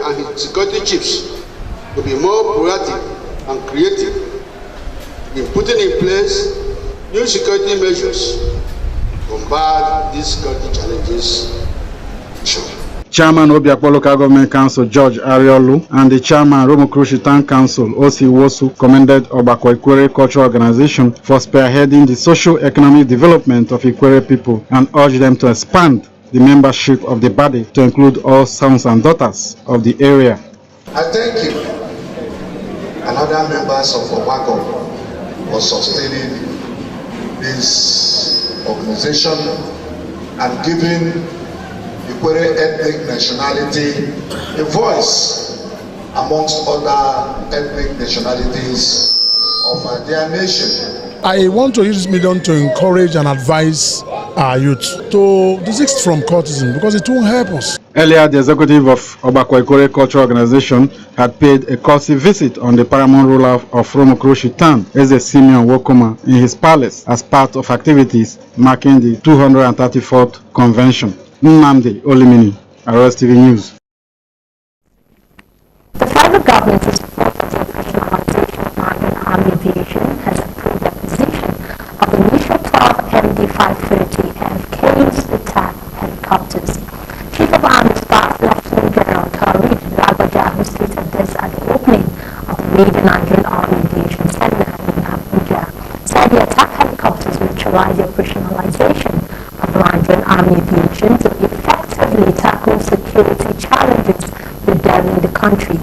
and his security chiefs to be more proactive and creative in putting in place new security measures to combat these security challenges. Chairman Obiakpo Local Government Council George Ariolu and the Chairman Romokrushi Town Council O.C. Wosu commended Obakwa Ikwere Cultural Organization for spearheading the socio-economic development of Ikwere people and urged them to expand the membership of the body to include all sons and daughters of the area. I thank you and other members of Obako for sustaining this organization and giving Ikwere ethnic nationality a voice amongst other ethnic nationalities of their nation. I want to use this medium to encourage and advise our youth to desist from cultism because it won't help us. Earlier, the executive of Obakwa Ikwere Cultural Organization had paid a courtesy visit on the paramount ruler of Romokrushi Town, Eze Simeon Wokoma, in his palace as part of activities marking the 234th convention. Nnamdi Olimini, Rstv News. The federal government is supporting the operationalization of Nigerian Army Aviation has approved the acquisition of the initial 12 MD-530 FK's attack helicopters. Chief of Army Staff Lieutenant General Khalid Lagbaja, who stated this at the opening of the major Nigerian Army Aviation Seminar in Abuja, said the attack helicopters neutralize the operationalization of Nigerian Army Aviation to effectively tackle security challenges within the country.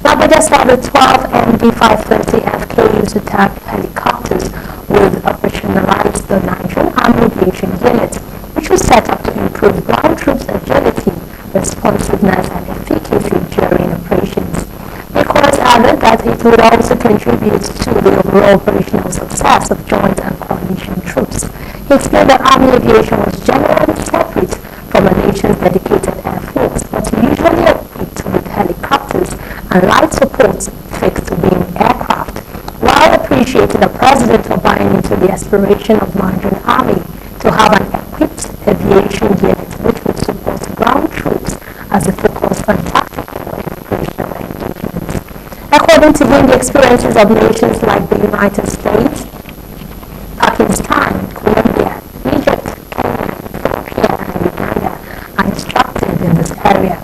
Lagbaja said the 12 MD-530 FKU's attack helicopters will operationalize the Nigerian Army Aviation Unit, which was set up to improve ground troops' agility, responsiveness, and efficacy during operations. The course added that it would also contribute to the overall operational success of joint and coalition troops. He explained that Army aviation was generally separate from a nation's dedicated air force, but usually equipped with helicopters and light support fixed-wing aircraft, while appreciating the president for buying into the aspiration of Nigerian Army to have an equipped aviation unit which would support ground troops as a focus on tactical and operational engagements. According to him, the experiences of nations like the United States, Pakistan, Colombia, Egypt, Kenya, Ethiopia, and Uganda are instructive in this area.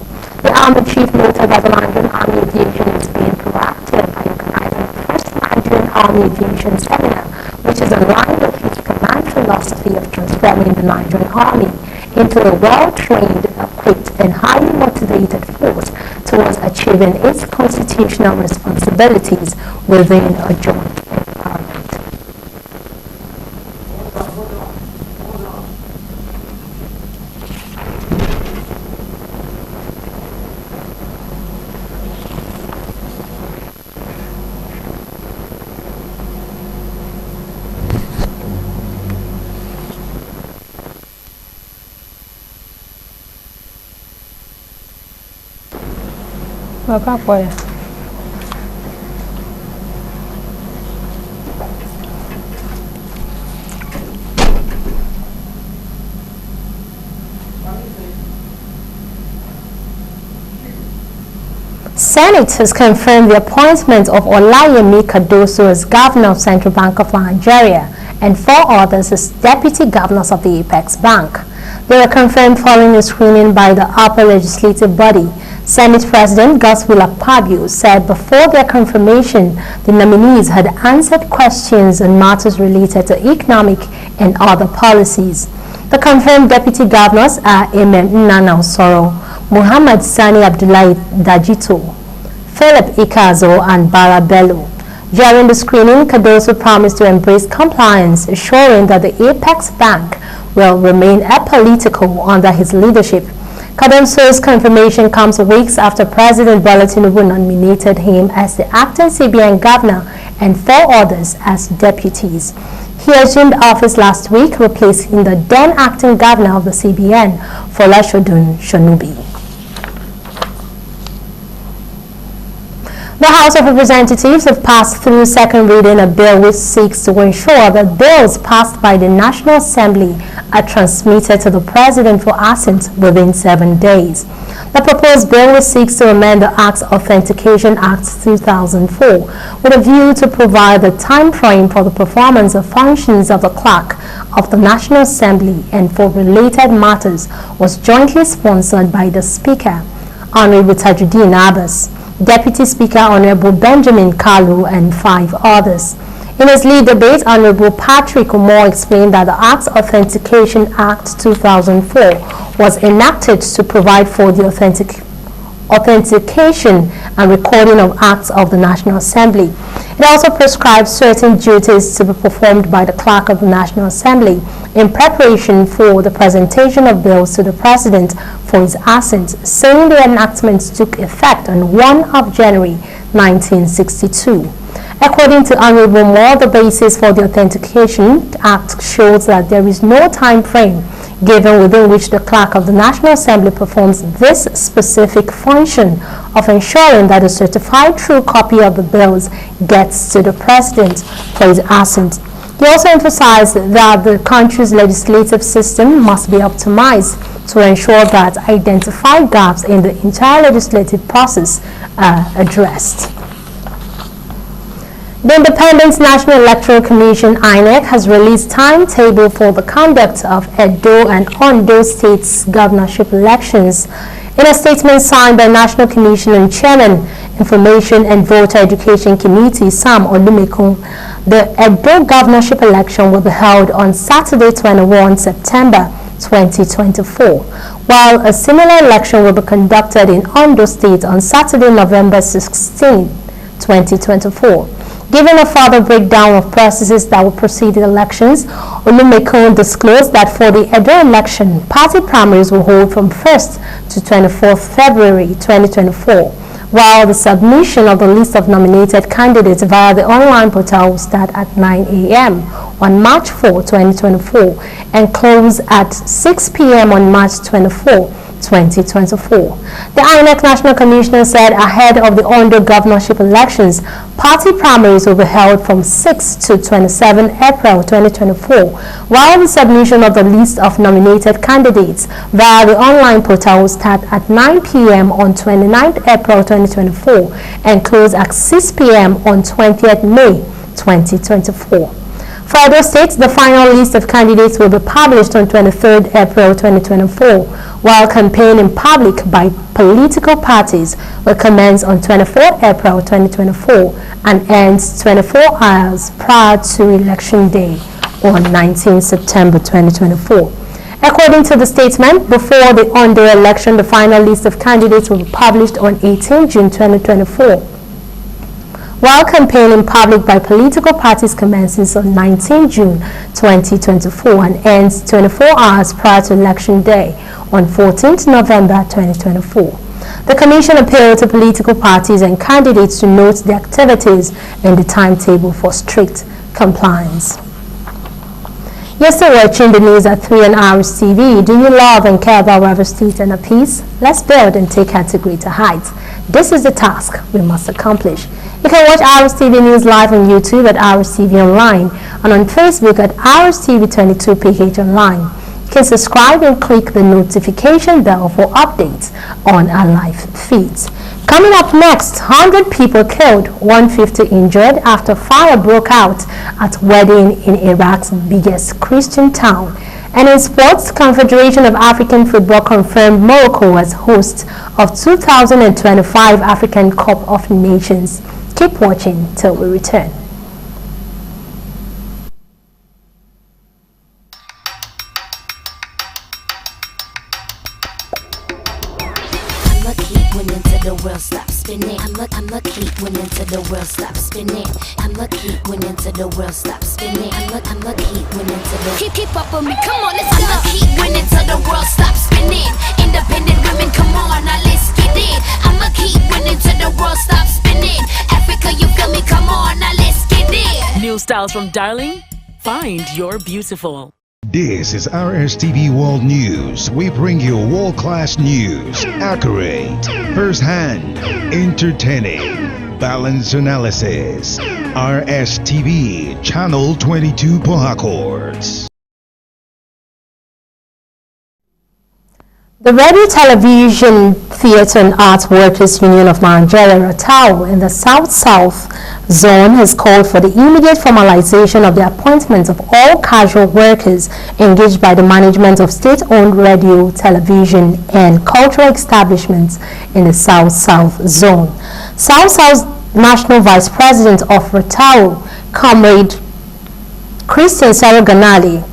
The Army Chief noted that the Nigerian Army Aviation is being proactive by organizing the first Nigerian Army Aviation Seminar, which is in line with his command philosophy of transforming the Nigerian Army into a well-trained, equipped, and highly motivated force towards achieving its constitutional responsibilities within a joint environment. Senate has confirmed the appointment of Olayemi Cardoso as governor of Central Bank of Nigeria and 4 others as deputy governors of the Apex Bank. They were confirmed following a screening by the upper legislative body. Senate President Godswill Akpabio said before their confirmation, the nominees had answered questions on matters related to economic and other policies. The confirmed deputy governors are Amen Nnana Osoro, Muhammad Sani Abdullahi Dajito, Philip Ikazo, and Bara Bello. During the screening, Cardoso promised to embrace compliance, assuring that the Apex Bank will remain apolitical under his leadership. Cardoso's confirmation comes weeks after President Bola Tinubu nominated him as the acting CBN governor and 4 others as deputies. He assumed office last week, replacing the then acting governor of the CBN, Folashodun Shonubi. The House of Representatives have passed through second reading a bill which seeks to ensure that bills passed by the National Assembly are transmitted to the President for assent within 7 days. The proposed bill which seeks to amend the Acts Authentication Act 2004 with a view to provide the time frame for the performance of functions of the Clerk of the National Assembly and for related matters was jointly sponsored by the Speaker, Honorable Tajuddin Abbas, Deputy Speaker Honorable Benjamin Kalu, and 5 others. In his lead debate, Honorable Patrick Umar explained that the Acts Authentication Act 2004 was enacted to provide for the authentication and recording of acts of the National Assembly. It also prescribes certain duties to be performed by the Clerk of the National Assembly in preparation for the presentation of bills to the President for his assent, saying the enactment took effect on 1 of January 1962. According to Honorable Moore, the basis for the Authentication Act shows that there is no time frame given within which the Clerk of the National Assembly performs this specific function of ensuring that a certified true copy of the bills gets to the President for his assent. He also emphasized that the country's legislative system must be optimized to ensure that identified gaps in the entire legislative process are addressed. The Independent National Electoral Commission (INEC) has released timetable for the conduct of Edo and Ondo states governorship elections. In a statement signed by National Commission and Chairman, Information and Voter Education Committee Sam Olumekun, the Edo governorship election will be held on Saturday, 21 September 2024, while a similar election will be conducted in Ondo State on Saturday, November 16, 2024. Given a further breakdown of processes that will precede the elections, Olumekun disclosed that for the Edo election, party primaries will hold from 1st to 24th February 2024, while the submission of the list of nominated candidates via the online portal will start at 9 a.m. on March 4, 2024 and close at 6 p.m. on March 24, 2024. The INEC National Commissioner said ahead of the Ondo governorship elections, party primaries will be held from 6 to 27 April 2024, while the submission of the list of nominated candidates via the online portal will start at 9 p.m. on 29 April 2024 and close at 6 p.m. on 20th May 2024. For Edo State, the final list of candidates will be published on 23rd April 2024, while campaign in public by political parties will commence on 24 April 2024 and ends 24 hours prior to Election Day on 19 September 2024. According to the statement, before the Ondo election, the final list of candidates will be published on 18 June 2024. While campaign in public by political parties commences on 19 June 2024 and ends 24 hours prior to Election Day on 14th November 2024. The Commission appealed to political parties and candidates to note the activities in the timetable for strict compliance. You're still watching the news at 3 on Rstv. Do you love and care about River State and a peace? Let's build and take her to greater heights. This is the task we must accomplish. You can watch Rstv News live on YouTube at Rstv Online and on Facebook at Rstv22PH Online. You can subscribe and click the notification bell for updates on our live feeds. Coming up next, 100 people killed, 150 injured after fire broke out at wedding in Iraq's biggest Christian town. And in sports, Confederation of African Football confirmed Morocco as host of 2025 African Cup of Nations. Keep watching till we return. I'ma keep winning till the world stops spinning. I'ma keep winning till the world stops spinning. I'ma keep winning till the world stops spinning. I'ma keep winning till the keep up with me. Come on, let's go. I'ma keep winning till the world stops spinning. Independent women, come on, now let's get it. I'ma keep winning till the world stops spinning. Africa, you feel me? Come on, now let's get it. New styles from Darling. Find your beautiful. This is Rstv World News. We bring you world-class news, accurate, first-hand, entertaining. Balance Analysis. Rstv, Channel 22 Port Harcourt. The Radio, Television, Theatre and Arts Workers Union of Nigeria, RTAW, in the South-South Zone has called for the immediate formalization of the appointment of all casual workers engaged by the management of state-owned radio, television and cultural establishments in the South-South Zone. South-South National Vice President of RTAW, Comrade Christian Saro-Ganali,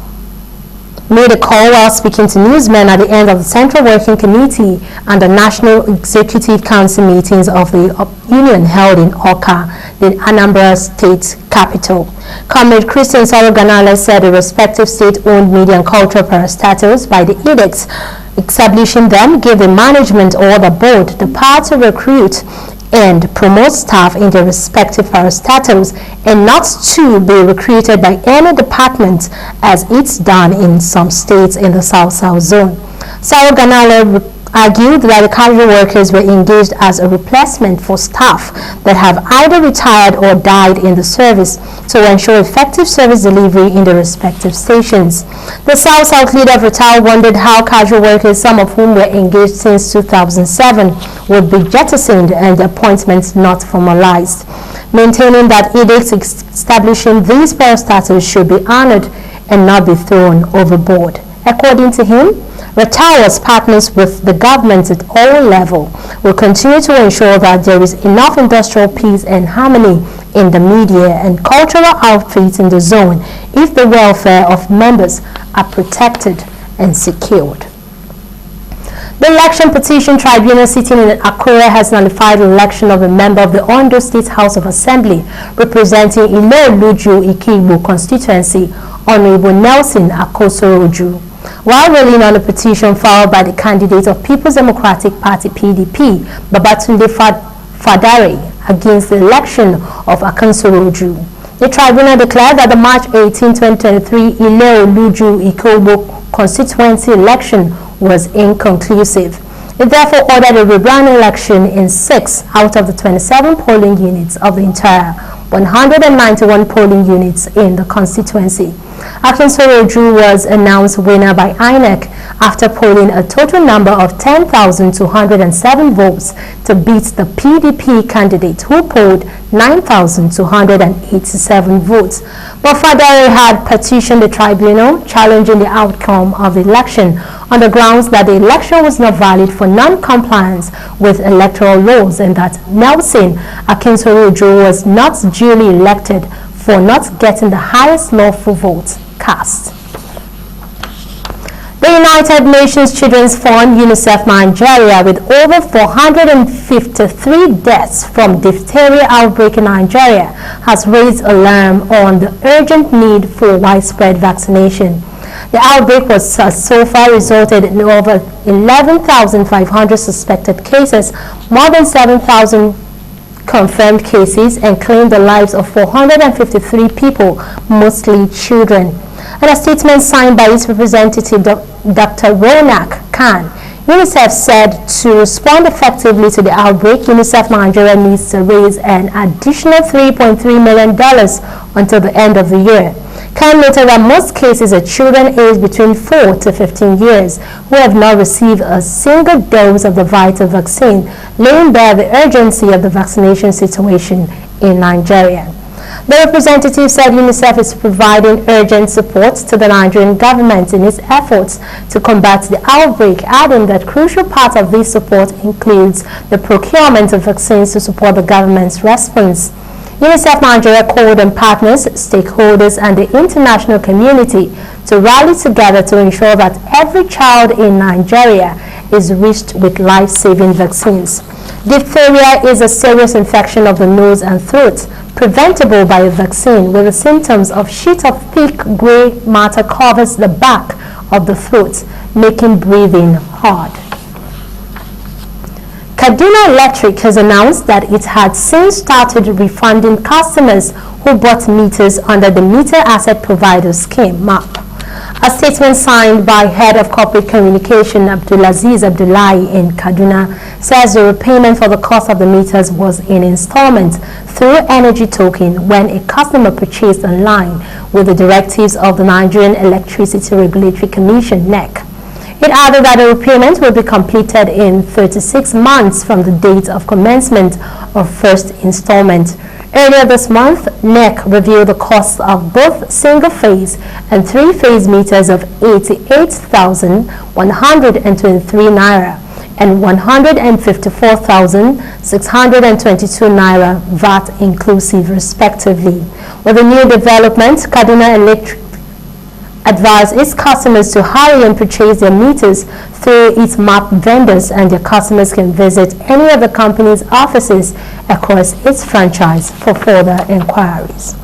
made a call while speaking to newsmen at the end of the Central Working Committee and the National Executive Council meetings of the Union held in Awka, the Anambra State capital. Comrade Christian Saro-Ganale said the respective state-owned media and cultural parastatals, by the edicts establishing them, give the management or the board the power to recruit and promote staff in their respective parastatals and not to be recruited by any department as it's done in some states in the South-South Zone. Saro-Ganale argued that the casual workers were engaged as a replacement for staff that have either retired or died in the service to ensure effective service delivery in the respective stations. The South-South leader of RTAW wondered how casual workers, some of whom were engaged since 2007, would be jettisoned and the appointments not formalized, maintaining that edicts establishing these parastatals should be honored and not be thrown overboard. According to him, RTAW, as partners with the government at all levels, will continue to ensure that there is enough industrial peace and harmony in the media and cultural outfits in the zone if the welfare of members are protected and secured. The Election Petition Tribunal sitting in Akure has nullified the election of a member of the Ondo State House of Assembly representing Ile-Oluju Ikigbo constituency, Honorable Nelson Akosoroju. While ruling on a petition filed by the candidate of People's Democratic Party (PDP), Babatunde Fadare, against the election of Akosoroju, the tribunal declared that the March 18, 2023 Ile-Oluju Ikigbo constituency election was inconclusive. It therefore ordered a rebrand election in 6 out of the 27 polling units of the entire 191 polling units in the constituency. Akosoroju was announced winner by INEC after polling a total number of 10,207 votes to beat the PDP candidate, who polled 9,287 votes. But Fadare had petitioned the tribunal challenging the outcome of the election on the grounds that the election was not valid for non-compliance with electoral laws and that Nelson Akosoroju was not duly elected for not getting the highest lawful votes cast. The United Nations Children's Fund, UNICEF Nigeria, with over 453 deaths from diphtheria outbreak in Nigeria, has raised alarm on the urgent need for widespread vaccination. The outbreak has so far resulted in over 11,500 suspected cases, more than 7,000 confirmed cases, and claimed the lives of 453 people, mostly children. In a statement signed by its representative, Dr. Ronak Khan, UNICEF said to respond effectively to the outbreak, UNICEF Nigeria needs to raise an additional $3.3 million until the end of the year. Khan noted that most cases are children aged between 4 to 15 years who have not received a single dose of the vital vaccine, laying bare the urgency of the vaccination situation in Nigeria. The representative said UNICEF is providing urgent support to the Nigerian government in its efforts to combat the outbreak, adding that crucial part of this support includes the procurement of vaccines to support the government's response. UNICEF Nigeria called on partners, stakeholders, and the international community to rally together to ensure that every child in Nigeria is reached with life-saving vaccines. Diphtheria is a serious infection of the nose and throat, preventable by a vaccine, with the symptoms of sheet of thick gray matter covers the back of the throat, making breathing hard. Kaduna Electric has announced that it had since started refunding customers who bought meters under the Meter Asset Provider Scheme (MAP). A statement signed by Head of Corporate Communication Abdulaziz Abdullahi in Kaduna says the repayment for the cost of the meters was in installments through energy token when a customer purchased online with the directives of the Nigerian Electricity Regulatory Commission (NEC). It added that the repayment will be completed in 36 months from the date of commencement of first installment. Earlier this month, NEC revealed the costs of both single-phase and three-phase meters of 88,123 naira and 154,622 naira VAT inclusive respectively. With the new development, Kaduna Electric advised its customers to hurry and purchase their meters through its map vendors, and their customers can visit any of the company's offices across its franchise for further inquiries.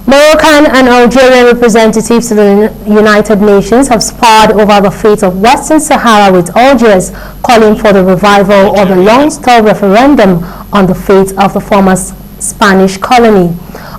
Moroccan and Algerian representatives to the United Nations have sparred over the fate of Western Sahara, with Algiers calling for the revival of the long-stalled referendum on the fate of the former Spanish colony.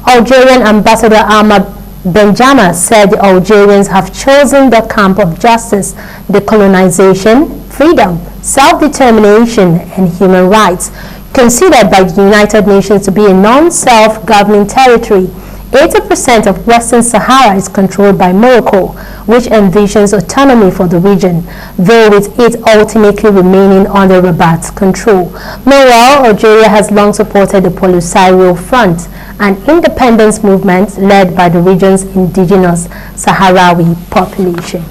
Algerian Ambassador Ahmad Benjama said the Algerians have chosen the camp of justice, decolonization, freedom, self-determination, and human rights. Considered by the United Nations to be a non-self-governing territory, 80% of Western Sahara is controlled by Morocco, which envisions autonomy for the region, though with it ultimately remaining under Rabat's control. Meanwhile, Algeria has long supported the Polisario Front, an independence movement led by the region's indigenous Sahrawi population.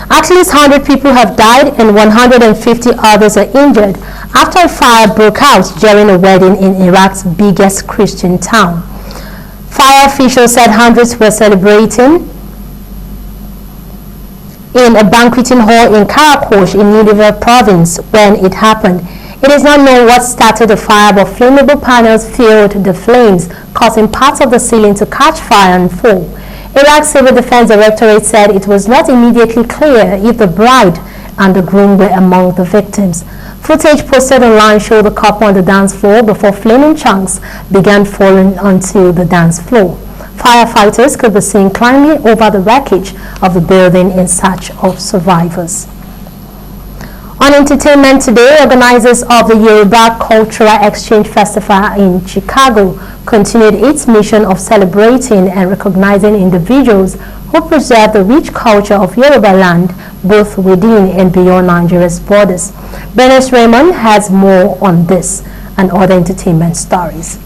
At least 100 people have died and 150 others are injured after a fire broke out during a wedding in Iraq's biggest Christian town. Fire officials said hundreds were celebrating in a banqueting hall in Karakosh in Nineveh province when it happened. It is not known what started the fire, but flammable panels fueled the flames, causing parts of the ceiling to catch fire and fall. Iraq's Civil Defense Directorate said it was not immediately clear if the bride and the groom were among the victims. Footage posted online showed the couple on the dance floor before flaming chunks began falling onto the dance floor. Firefighters could be seen climbing over the wreckage of the building in search of survivors. On entertainment today, organizers of the Yoruba Cultural Exchange Festival in Chicago continued its mission of celebrating and recognizing individuals who preserve the rich culture of Yoruba land, both within and beyond Nigeria's borders. Bernice Raymond has more on this and other entertainment stories.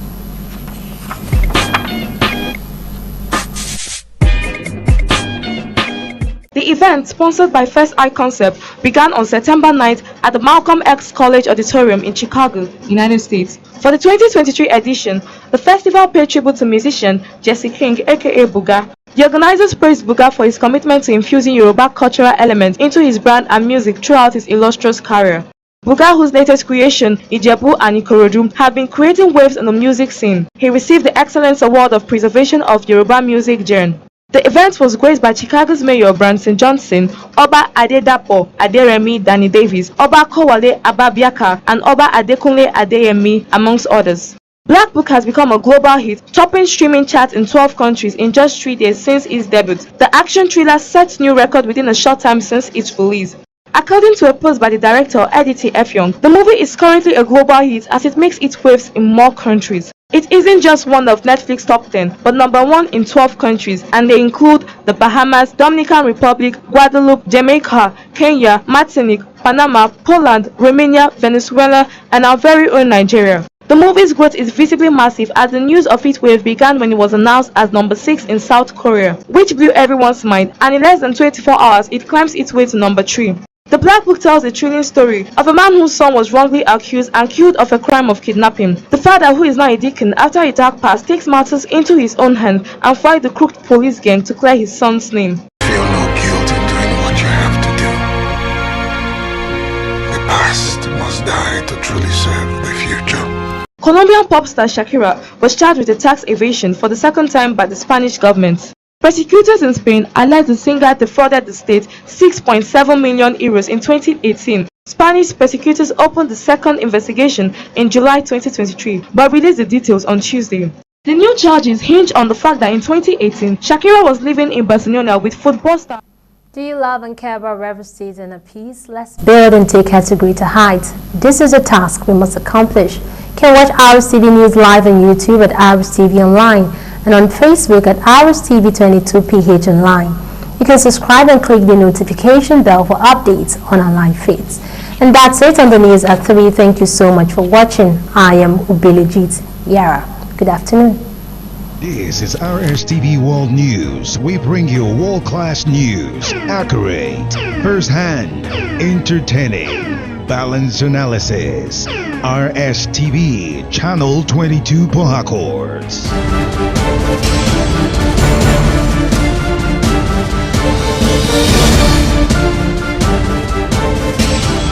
The event, sponsored by First Eye Concept, began on September 9th at the Malcolm X College Auditorium in Chicago, United States. For the 2023 edition, the festival paid tribute to musician Jesse King, aka Buga. The organizers praised Buga for his commitment to infusing Yoruba cultural elements into his brand and music throughout his illustrious career. Buga, whose latest creation, Ijebu and Ikorodu, have been creating waves in the music scene. He received the Excellence Award of Preservation of Yoruba Music Genre. The event was graced by Chicago's Mayor Branson Johnson, Oba Adedapo Aderemi Danny Davis, Oba Kowale Ababiaka, and Oba Adekunle Adeyemi, amongst others. Black Book has become a global hit, topping streaming charts in 12 countries in just 3 days since its debut. The action thriller set new record within a short time since its release. According to a post by the director Edith F. Young, the movie is currently a global hit as it makes its waves in more countries. It isn't just one of Netflix's top 10, but #1 in 12 countries, and they include the Bahamas, Dominican Republic, Guadeloupe, Jamaica, Kenya, Martinique, Panama, Poland, Romania, Venezuela, and our very own Nigeria. The movie's growth is visibly massive, as the news of its wave began when it was announced as number 6 in South Korea, which blew everyone's mind, and in less than 24 hours it climbs its way to number 3. The Black Book tells a thrilling story of a man whose son was wrongly accused and killed of a crime of kidnapping. The father, who is now a deacon after a dark past, takes matters into his own hand and fights the crooked police gang to clear his son's name. Feel no guilt in doing what you have to do. The past must die to truly serve the future. Colombian pop star Shakira was charged with a tax evasion for the second time by the Spanish government. Prosecutors in Spain alleged the singer defrauded the state €6.7 million in 2018 Spanish prosecutors opened the second investigation in July 2023, but released the details on Tuesday. The new charges hinge on the fact that in 2018, Shakira was living in Barcelona with football star. Do you love and care about Rstv and a piece? Let's build and take category to heights. This is a task we must accomplish. You can watch Rstv News live on YouTube at Rstv Online and on Facebook at Rstv22PH Online. You can subscribe and click the notification bell for updates on our live feeds. And that's it on the news at 3. Thank you so much for watching. I am Ubilijit Yara. Good afternoon. This is Rstv World News. We bring you world-class news, accurate, first-hand, entertaining, balanced analysis. Rstv Channel 22 Port Harcourt.